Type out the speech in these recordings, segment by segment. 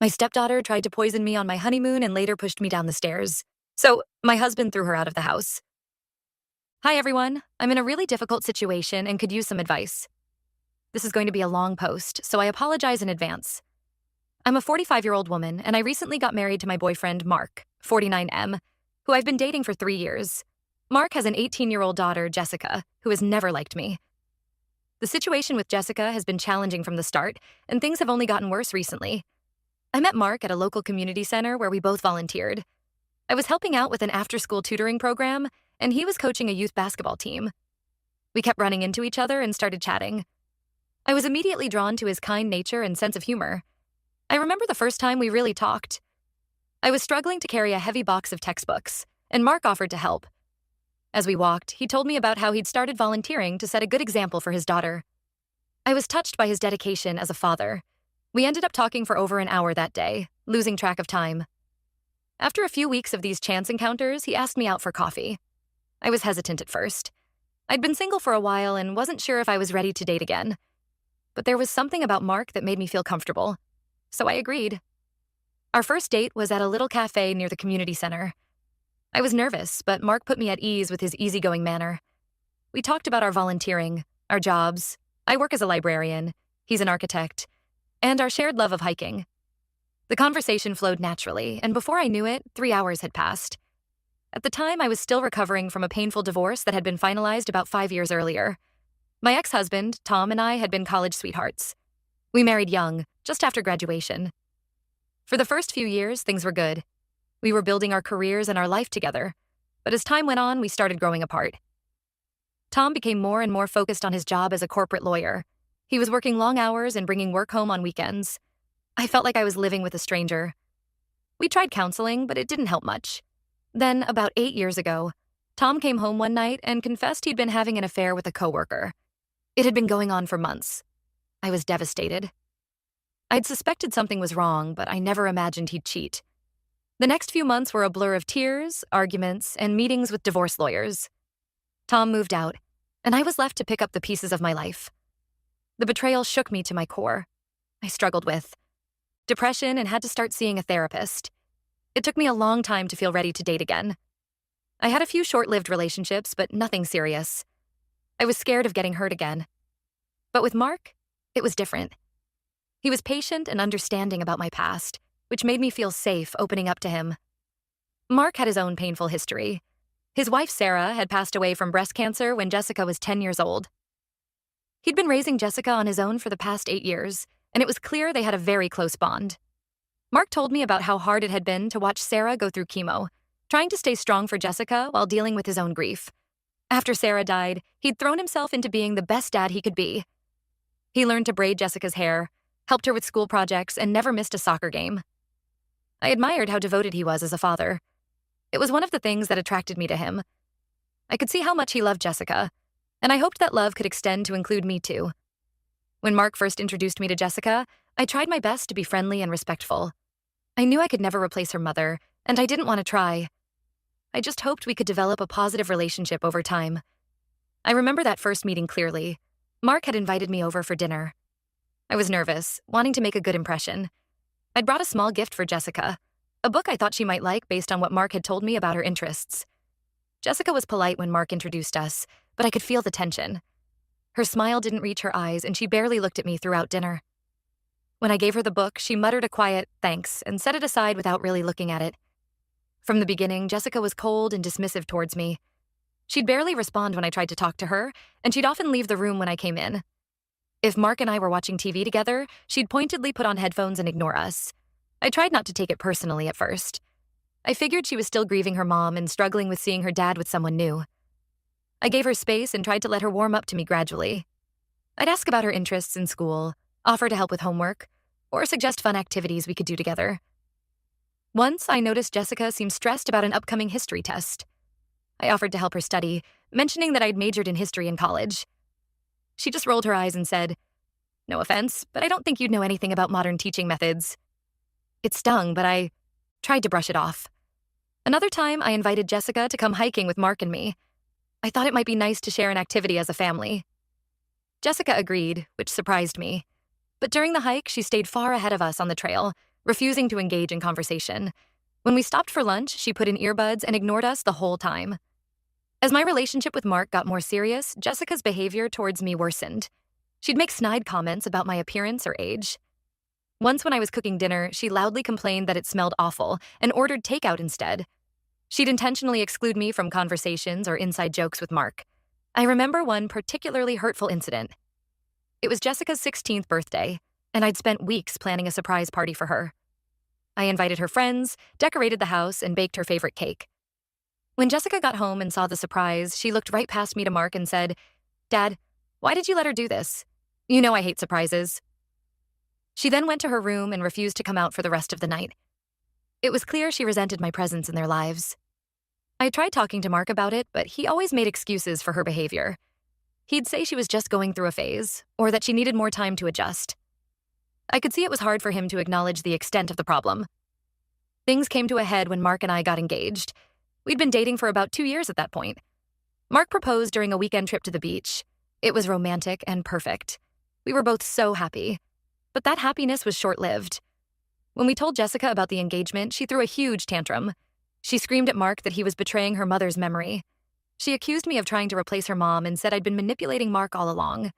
My stepdaughter tried to poison me on my honeymoon and later pushed me down the stairs. So, my husband threw her out of the house. Hi everyone, I'm in a really difficult situation and could use some advice. This is going to be a long post, so I apologize in advance. I'm a 45-year-old woman, and I recently got married to my boyfriend, Mark, 49M, who I've been dating for 3 years. Mark has an 18-year-old daughter, Jessica, who has never liked me. The situation with Jessica has been challenging from the start, and things have only gotten worse recently. I met Mark at a local community center where we both volunteered. I was helping out with an after-school tutoring program, and he was coaching a youth basketball team. We kept running into each other and started chatting. I was immediately drawn to his kind nature and sense of humor. I remember the first time we really talked. I was struggling to carry a heavy box of textbooks, and Mark offered to help. As we walked, he told me about how he'd started volunteering to set a good example for his daughter. I was touched by his dedication as a father. We ended up talking for over an hour that day, losing track of time. After a few weeks of these chance encounters, he asked me out for coffee. I was hesitant at first. I'd been single for a while and wasn't sure if I was ready to date again. But there was something about Mark that made me feel comfortable, so I agreed. Our first date was at a little cafe near the community center. I was nervous, but Mark put me at ease with his easygoing manner. We talked about our volunteering, our jobs. I work as a librarian, he's an architect, and our shared love of hiking. The conversation flowed naturally, and before I knew it, 3 hours had passed. At the time, I was still recovering from a painful divorce that had been finalized about 5 years earlier. My ex-husband, Tom, and I had been college sweethearts. We married young, just after graduation. For the first few years, things were good. We were building our careers and our life together, but as time went on, we started growing apart. Tom became more and more focused on his job as a corporate lawyer. He was working long hours and bringing work home on weekends. I felt like I was living with a stranger. We tried counseling, but it didn't help much. Then, about 8 years ago, Tom came home one night and confessed he'd been having an affair with a coworker. It had been going on for months. I was devastated. I'd suspected something was wrong, but I never imagined he'd cheat. The next few months were a blur of tears, arguments, and meetings with divorce lawyers. Tom moved out, and I was left to pick up the pieces of my life. The betrayal shook me to my core. I struggled with depression and had to start seeing a therapist. It took me a long time to feel ready to date again. I had a few short-lived relationships, but nothing serious. I was scared of getting hurt again. But with Mark, it was different. He was patient and understanding about my past, which made me feel safe opening up to him. Mark had his own painful history. His wife, Sarah, had passed away from breast cancer when Jessica was 10 years old. He'd been raising Jessica on his own for the past 8 years, and it was clear they had a very close bond. Mark told me about how hard it had been to watch Sarah go through chemo, trying to stay strong for Jessica while dealing with his own grief. After Sarah died, he'd thrown himself into being the best dad he could be. He learned to braid Jessica's hair, helped her with school projects, and never missed a soccer game. I admired how devoted he was as a father. It was one of the things that attracted me to him. I could see how much he loved Jessica, and I hoped that love could extend to include me too. When Mark first introduced me to Jessica, I tried my best to be friendly and respectful. I knew I could never replace her mother, and I didn't want to try. I just hoped we could develop a positive relationship over time. I remember that first meeting clearly. Mark had invited me over for dinner. I was nervous, wanting to make a good impression. I'd brought a small gift for Jessica, a book I thought she might like based on what Mark had told me about her interests. Jessica was polite when Mark introduced us, but I could feel the tension. Her smile didn't reach her eyes, and she barely looked at me throughout dinner. When I gave her the book, she muttered a quiet thanks and set it aside without really looking at it. From the beginning, Jessica was cold and dismissive towards me. She'd barely respond when I tried to talk to her, and she'd often leave the room when I came in. If Mark and I were watching TV together, she'd pointedly put on headphones and ignore us. I tried not to take it personally at first. I figured she was still grieving her mom and struggling with seeing her dad with someone new. I gave her space and tried to let her warm up to me gradually. I'd ask about her interests in school, offer to help with homework, or suggest fun activities we could do together. Once, I noticed Jessica seemed stressed about an upcoming history test. I offered to help her study, mentioning that I'd majored in history in college. She just rolled her eyes and said, "No offense, but I don't think you'd know anything about modern teaching methods." It stung, but I tried to brush it off. Another time, I invited Jessica to come hiking with Mark and me. I thought it might be nice to share an activity as a family. Jessica agreed, which surprised me. But during the hike, she stayed far ahead of us on the trail, refusing to engage in conversation. When we stopped for lunch, she put in earbuds and ignored us the whole time. As my relationship with Mark got more serious, Jessica's behavior towards me worsened. She'd make snide comments about my appearance or age. Once when I was cooking dinner, she loudly complained that it smelled awful and ordered takeout instead. She'd intentionally exclude me from conversations or inside jokes with Mark. I remember one particularly hurtful incident. It was Jessica's 16th birthday, and I'd spent weeks planning a surprise party for her. I invited her friends, decorated the house, and baked her favorite cake. When Jessica got home and saw the surprise, she looked right past me to Mark and said, "Dad, why did you let her do this? You know I hate surprises." She then went to her room and refused to come out for the rest of the night. It was clear she resented my presence in their lives. I tried talking to Mark about it, but he always made excuses for her behavior. He'd say she was just going through a phase, or that she needed more time to adjust. I could see it was hard for him to acknowledge the extent of the problem. Things came to a head when Mark and I got engaged. We'd been dating for about 2 years at that point. Mark proposed during a weekend trip to the beach. It was romantic and perfect. We were both so happy. But that happiness was short-lived. When we told Jessica about the engagement, she threw a huge tantrum. She screamed at Mark that he was betraying her mother's memory. She accused me of trying to replace her mom and said I'd been manipulating Mark all along.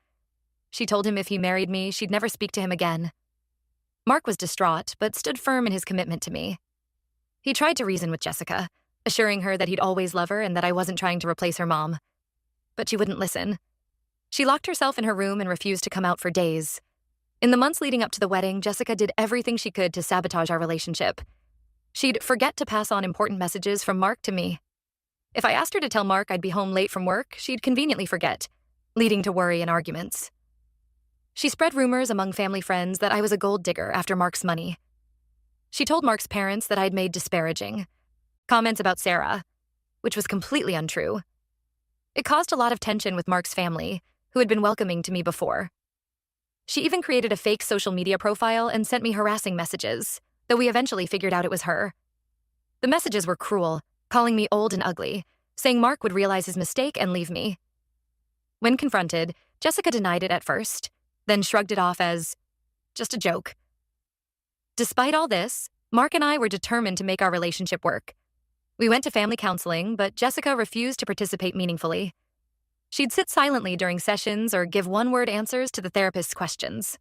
She told him if he married me, she'd never speak to him again. Mark was distraught, but stood firm in his commitment to me. He tried to reason with Jessica, assuring her that he'd always love her and that I wasn't trying to replace her mom. But she wouldn't listen. She locked herself in her room and refused to come out for days. In the months leading up to the wedding, Jessica did everything she could to sabotage our relationship. She'd forget to pass on important messages from Mark to me. If I asked her to tell Mark I'd be home late from work, she'd conveniently forget, leading to worry and arguments. She spread rumors among family friends that I was a gold digger after Mark's money. She told Mark's parents that I'd made disparaging comments about Sarah, which was completely untrue. It caused a lot of tension with Mark's family, who had been welcoming to me before. She even created a fake social media profile and sent me harassing messages, though we eventually figured out it was her. The messages were cruel, calling me old and ugly, saying Mark would realize his mistake and leave me. When confronted, Jessica denied it at first, then shrugged it off as just a joke. Despite all this, Mark and I were determined to make our relationship work. We went to family counseling, but Jessica refused to participate meaningfully. She'd sit silently during sessions or give one-word answers to the therapist's questions.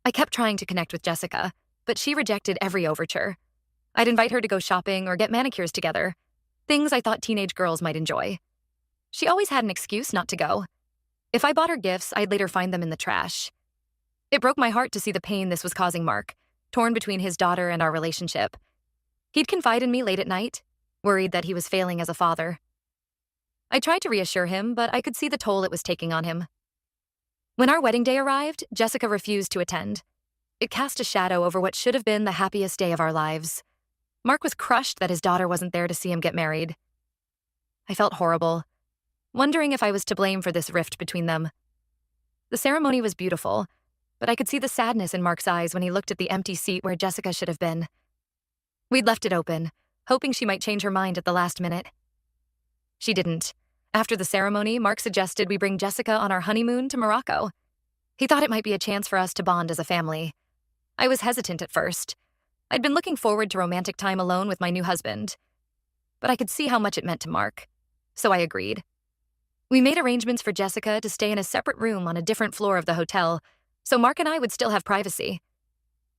I kept trying to connect with Jessica, but she rejected every overture. I'd invite her to go shopping or get manicures together, things I thought teenage girls might enjoy. She always had an excuse not to go. If I bought her gifts, I'd later find them in the trash. It broke my heart to see the pain this was causing Mark, torn between his daughter and our relationship. He'd confide in me late at night, worried that he was failing as a father. I tried to reassure him, but I could see the toll it was taking on him. When our wedding day arrived, Jessica refused to attend. It cast a shadow over what should have been the happiest day of our lives. Mark was crushed that his daughter wasn't there to see him get married. I felt horrible, wondering if I was to blame for this rift between them. The ceremony was beautiful, but I could see the sadness in Mark's eyes when he looked at the empty seat where Jessica should have been. We'd left it open, hoping she might change her mind at the last minute. She didn't. After the ceremony, Mark suggested we bring Jessica on our honeymoon to Morocco. He thought it might be a chance for us to bond as a family. I was hesitant at first. I'd been looking forward to romantic time alone with my new husband. But I could see how much it meant to Mark, so I agreed. We made arrangements for Jessica to stay in a separate room on a different floor of the hotel, so Mark and I would still have privacy.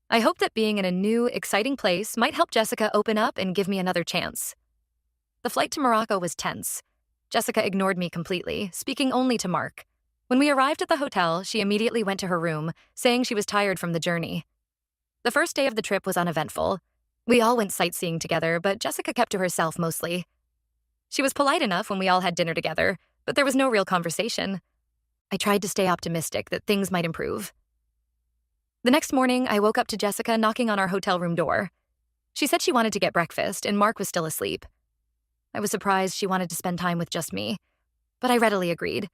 I hoped that being in a new, exciting place might help Jessica open up and give me another chance. The flight to Morocco was tense. Jessica ignored me completely, speaking only to Mark. When we arrived at the hotel, she immediately went to her room, saying she was tired from the journey. The first day of the trip was uneventful. We all went sightseeing together, but Jessica kept to herself mostly. She was polite enough when we all had dinner together, but there was no real conversation. I tried to stay optimistic that things might improve. The next morning, I woke up to Jessica knocking on our hotel room door. She said she wanted to get breakfast, and Mark was still asleep. I was surprised she wanted to spend time with just me, but I readily agreed.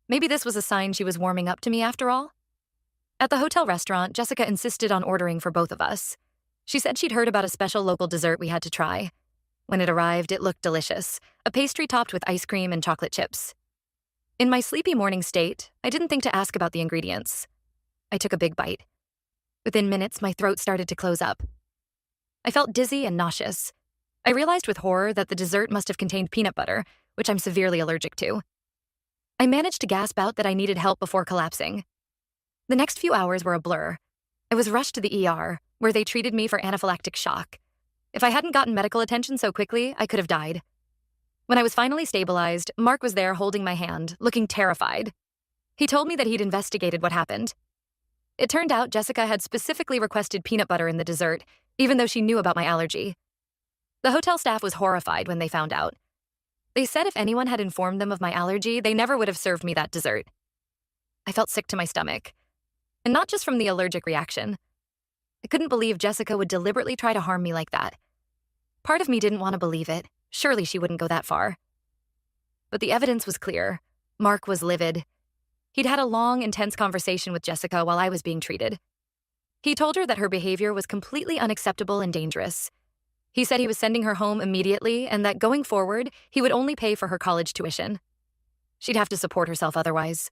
Maybe this was a sign she was warming up to me after all. At the hotel restaurant, Jessica insisted on ordering for both of us. She said she'd heard about a special local dessert we had to try. When it arrived, it looked delicious, a pastry topped with ice cream and chocolate chips. In my sleepy morning state, I didn't think to ask about the ingredients. I took a big bite. Within minutes, my throat started to close up. I felt dizzy and nauseous. I realized with horror that the dessert must have contained peanut butter, which I'm severely allergic to. I managed to gasp out that I needed help before collapsing. The next few hours were a blur. I was rushed to the ER, where they treated me for anaphylactic shock. If I hadn't gotten medical attention so quickly, I could have died. When I was finally stabilized, Mark was there holding my hand, looking terrified. He told me that he'd investigated what happened. It turned out Jessica had specifically requested peanut butter in the dessert, even though she knew about my allergy. The hotel staff was horrified when they found out. They said if anyone had informed them of my allergy, they never would have served me that dessert. I felt sick to my stomach. And not just from the allergic reaction. I couldn't believe Jessica would deliberately try to harm me like that. Part of me didn't want to believe it. Surely she wouldn't go that far. But the evidence was clear. Mark was livid. He'd had a long, intense conversation with Jessica while I was being treated. He told her that her behavior was completely unacceptable and dangerous. He said he was sending her home immediately and that going forward, he would only pay for her college tuition. She'd have to support herself otherwise.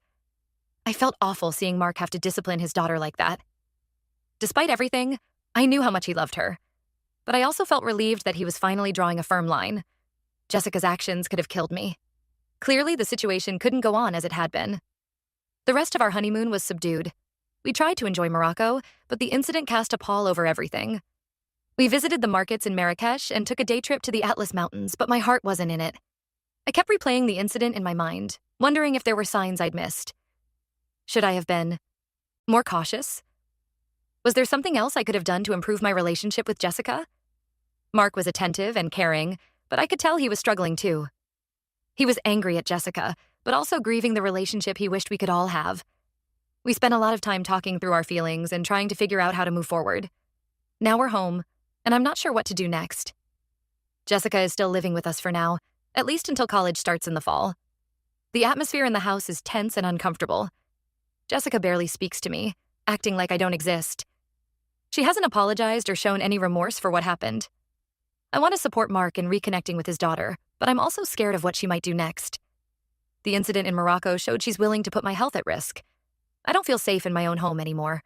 I felt awful seeing Mark have to discipline his daughter like that. Despite everything, I knew how much he loved her. But I also felt relieved that he was finally drawing a firm line. Jessica's actions could have killed me. Clearly, the situation couldn't go on as it had been. The rest of our honeymoon was subdued. We tried to enjoy Morocco, but the incident cast a pall over everything. We visited the markets in Marrakesh and took a day trip to the Atlas Mountains, but my heart wasn't in it. I kept replaying the incident in my mind, wondering if there were signs I'd missed. Should I have been more cautious? Was there something else I could have done to improve my relationship with Jessica? Mark was attentive and caring, but I could tell he was struggling too. He was angry at Jessica, but also grieving the relationship he wished we could all have. We spent a lot of time talking through our feelings and trying to figure out how to move forward. Now we're home, and I'm not sure what to do next. Jessica is still living with us for now, at least until college starts in the fall. The atmosphere in the house is tense and uncomfortable. Jessica barely speaks to me, acting like I don't exist. She hasn't apologized or shown any remorse for what happened. I want to support Mark in reconnecting with his daughter, but I'm also scared of what she might do next. The incident in Morocco showed she's willing to put my health at risk. I don't feel safe in my own home anymore.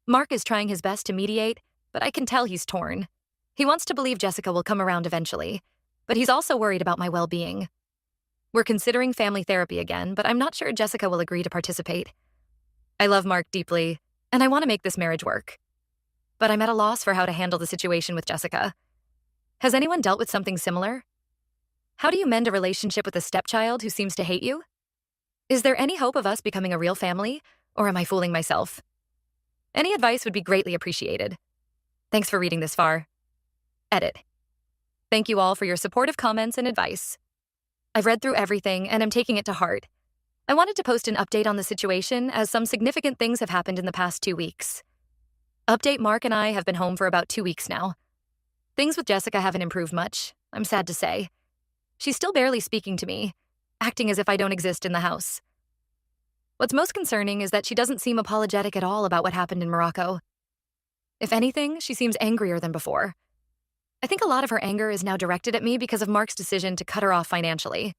Mark is trying his best to mediate, but I can tell he's torn. He wants to believe Jessica will come around eventually, but he's also worried about my well-being. We're considering family therapy again, but I'm not sure Jessica will agree to participate. I love Mark deeply, and I want to make this marriage work. But I'm at a loss for how to handle the situation with Jessica. Has anyone dealt with something similar? How do you mend a relationship with a stepchild who seems to hate you? Is there any hope of us becoming a real family, or am I fooling myself? Any advice would be greatly appreciated. Thanks for reading this far. Edit. Thank you all for your supportive comments and advice. I've read through everything and am taking it to heart. I wanted to post an update on the situation as some significant things have happened in the past 2 weeks. Update: Mark and I have been home for about 2 weeks now. Things with Jessica haven't improved much, I'm sad to say. She's still barely speaking to me, acting as if I don't exist in the house. What's most concerning is that she doesn't seem apologetic at all about what happened in Morocco. If anything, she seems angrier than before. I think a lot of her anger is now directed at me because of Mark's decision to cut her off financially,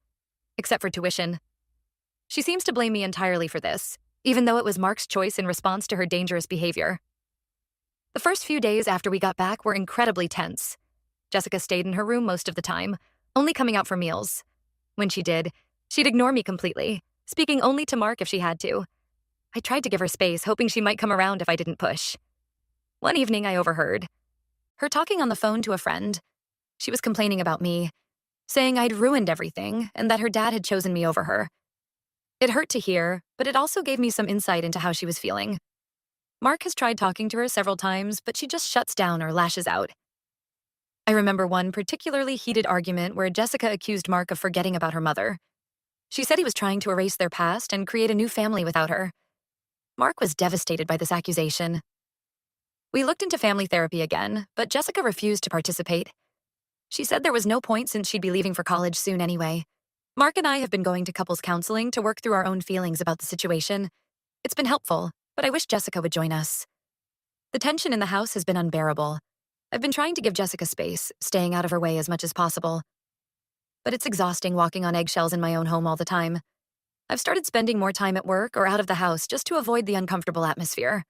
except for tuition. She seems to blame me entirely for this, even though it was Mark's choice in response to her dangerous behavior. The first few days after we got back were incredibly tense. Jessica stayed in her room most of the time, only coming out for meals. When she did, she'd ignore me completely, speaking only to Mark if she had to. I tried to give her space, hoping she might come around if I didn't push. One evening, I overheard her talking on the phone to a friend. She was complaining about me, saying I'd ruined everything and that her dad had chosen me over her. It hurt to hear, but it also gave me some insight into how she was feeling. Mark has tried talking to her several times, but she just shuts down or lashes out. I remember one particularly heated argument where Jessica accused Mark of forgetting about her mother. She said he was trying to erase their past and create a new family without her. Mark was devastated by this accusation. We looked into family therapy again, but Jessica refused to participate. She said there was no point since she'd be leaving for college soon anyway. Mark and I have been going to couples counseling to work through our own feelings about the situation. It's been helpful, but I wish Jessica would join us. The tension in the house has been unbearable. I've been trying to give Jessica space, staying out of her way as much as possible. But it's exhausting walking on eggshells in my own home all the time. I've started spending more time at work or out of the house just to avoid the uncomfortable atmosphere.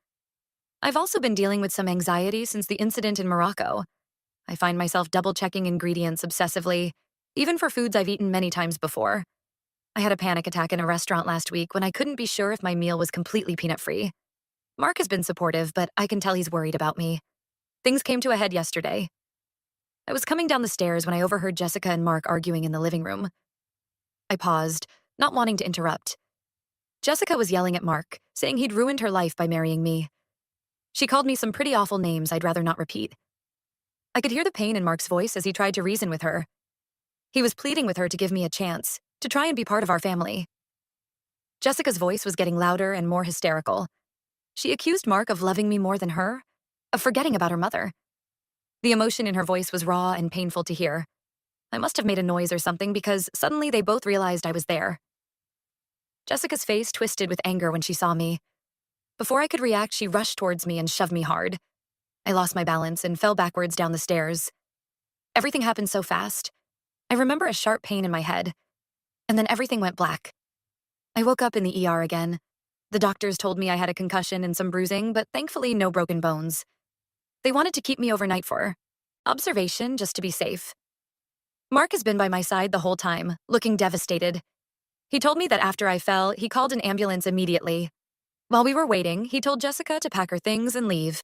I've also been dealing with some anxiety since the incident in Morocco. I find myself double-checking ingredients obsessively, even for foods I've eaten many times before. I had a panic attack in a restaurant last week when I couldn't be sure if my meal was completely peanut-free. Mark has been supportive, but I can tell he's worried about me. Things came to a head yesterday. I was coming down the stairs when I overheard Jessica and Mark arguing in the living room. I paused, not wanting to interrupt. Jessica was yelling at Mark, saying he'd ruined her life by marrying me. She called me some pretty awful names I'd rather not repeat. I could hear the pain in Mark's voice as he tried to reason with her. He was pleading with her to give me a chance, to try and be part of our family. Jessica's voice was getting louder and more hysterical. She accused Mark of loving me more than her, of forgetting about her mother. The emotion in her voice was raw and painful to hear. I must have made a noise or something because suddenly they both realized I was there. Jessica's face twisted with anger when she saw me. Before I could react, she rushed towards me and shoved me hard. I lost my balance and fell backwards down the stairs. Everything happened so fast. I remember a sharp pain in my head, and then everything went black. I woke up in the ER again. The doctors told me I had a concussion and some bruising, but thankfully no broken bones. They wanted to keep me overnight for observation just to be safe. Mark has been by my side the whole time, looking devastated. He told me that after I fell, he called an ambulance immediately. While we were waiting, he told Jessica to pack her things and leave.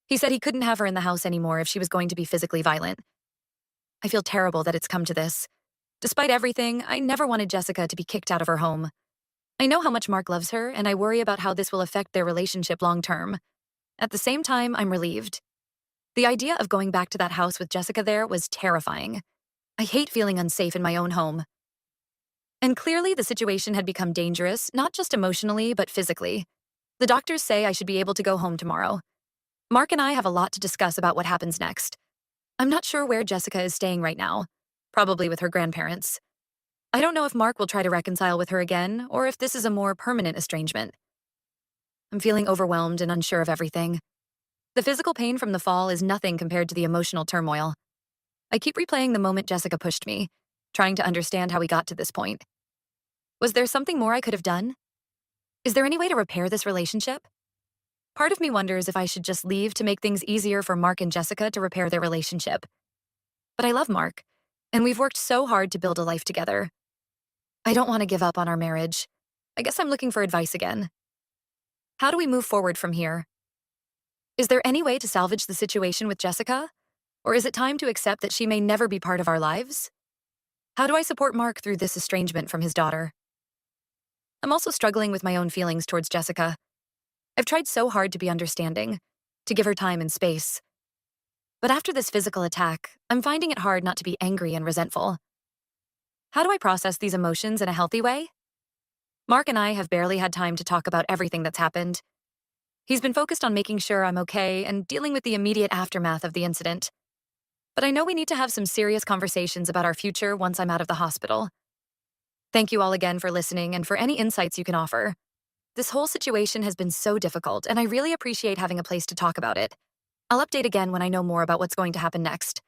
He said he couldn't have her in the house anymore if she was going to be physically violent. I feel terrible that it's come to this. Despite everything, I never wanted Jessica to be kicked out of her home. I know how much Mark loves her, and I worry about how this will affect their relationship long term. At the same time, I'm relieved. The idea of going back to that house with Jessica there was terrifying. I hate feeling unsafe in my own home. And clearly, the situation had become dangerous, not just emotionally, but physically. The doctors say I should be able to go home tomorrow. Mark and I have a lot to discuss about what happens next. I'm not sure where Jessica is staying right now, probably with her grandparents. I don't know if Mark will try to reconcile with her again, or if this is a more permanent estrangement. I'm feeling overwhelmed and unsure of everything. The physical pain from the fall is nothing compared to the emotional turmoil. I keep replaying the moment Jessica pushed me, trying to understand how we got to this point. Was there something more I could have done? Is there any way to repair this relationship? Part of me wonders if I should just leave to make things easier for Mark and Jessica to repair their relationship. But I love Mark, and we've worked so hard to build a life together. I don't want to give up on our marriage. I guess I'm looking for advice again. How do we move forward from here? Is there any way to salvage the situation with Jessica? Or is it time to accept that she may never be part of our lives? How do I support Mark through this estrangement from his daughter? I'm also struggling with my own feelings towards Jessica. I've tried so hard to be understanding, to give her time and space. But after this physical attack, I'm finding it hard not to be angry and resentful. How do I process these emotions in a healthy way? Mark and I have barely had time to talk about everything that's happened. He's been focused on making sure I'm okay and dealing with the immediate aftermath of the incident. But I know we need to have some serious conversations about our future once I'm out of the hospital. Thank you all again for listening and for any insights you can offer. This whole situation has been so difficult, and I really appreciate having a place to talk about it. I'll update again when I know more about what's going to happen next.